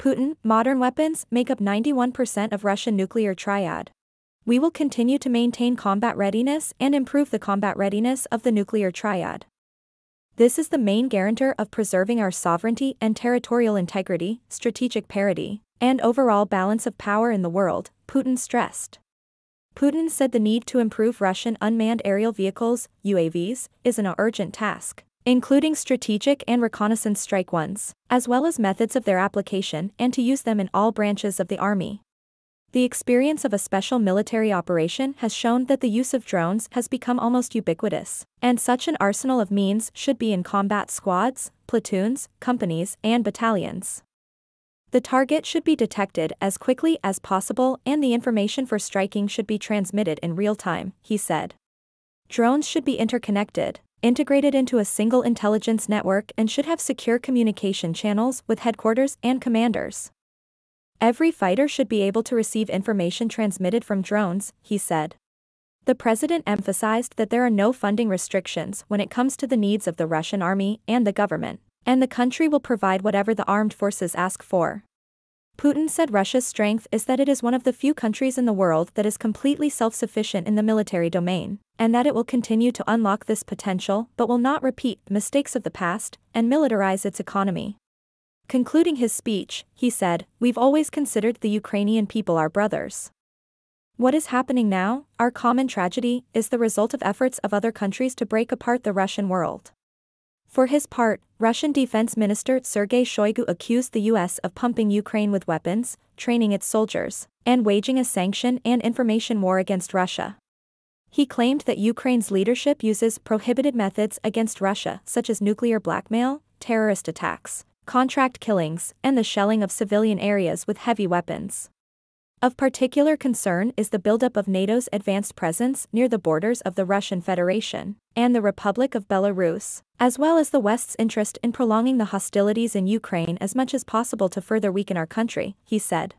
Putin, modern weapons make up 91% of Russian nuclear triad. We will continue to maintain combat readiness and improve the combat readiness of the nuclear triad. This is the main guarantor of preserving our sovereignty and territorial integrity, strategic parity, and overall balance of power in the world, Putin stressed. Putin said the need to improve Russian unmanned aerial vehicles, UAVs, is an urgent task, including strategic and reconnaissance strike ones, as well as methods of their application and to use them in all branches of the army. The experience of a special military operation has shown that the use of drones has become almost ubiquitous, and such an arsenal of means should be in combat squads, platoons, companies, and battalions. The target should be detected as quickly as possible and the information for striking should be transmitted in real time, he said. Drones should be interconnected, integrated into a single intelligence network and should have secure communication channels with headquarters and commanders. Every fighter should be able to receive information transmitted from drones, he said. The president emphasized that there are no funding restrictions when it comes to the needs of the Russian army and the government, and the country will provide whatever the armed forces ask for. Putin said Russia's strength is that it is one of the few countries in the world that is completely self-sufficient in the military domain, and that it will continue to unlock this potential but will not repeat the mistakes of the past and militarize its economy. Concluding his speech, he said, "We've always considered the Ukrainian people our brothers. What is happening now, our common tragedy, is the result of efforts of other countries to break apart the Russian world." For his part, Russian Defense Minister Sergei Shoigu accused the US of pumping Ukraine with weapons, training its soldiers, and waging a sanction and information war against Russia. He claimed that Ukraine's leadership uses prohibited methods against Russia such as nuclear blackmail, terrorist attacks, contract killings, and the shelling of civilian areas with heavy weapons. Of particular concern is the buildup of NATO's advanced presence near the borders of the Russian Federation and the Republic of Belarus, as well as the West's interest in prolonging the hostilities in Ukraine as much as possible to further weaken our country, he said.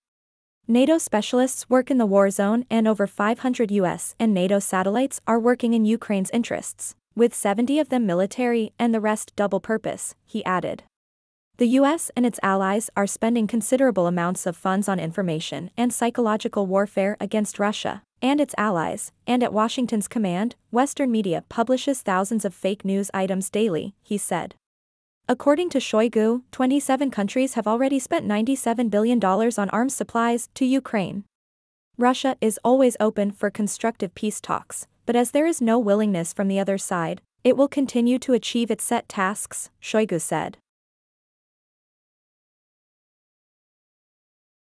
NATO specialists work in the war zone and over 500 US and NATO satellites are working in Ukraine's interests, with 70 of them military and the rest double purpose, he added. The US and its allies are spending considerable amounts of funds on information and psychological warfare against Russia and its allies, and at Washington's command, Western media publishes thousands of fake news items daily, he said. According to Shoigu, 27 countries have already spent $97 billion on arms supplies to Ukraine. Russia is always open for constructive peace talks, but as there is no willingness from the other side, it will continue to achieve its set tasks, Shoigu said.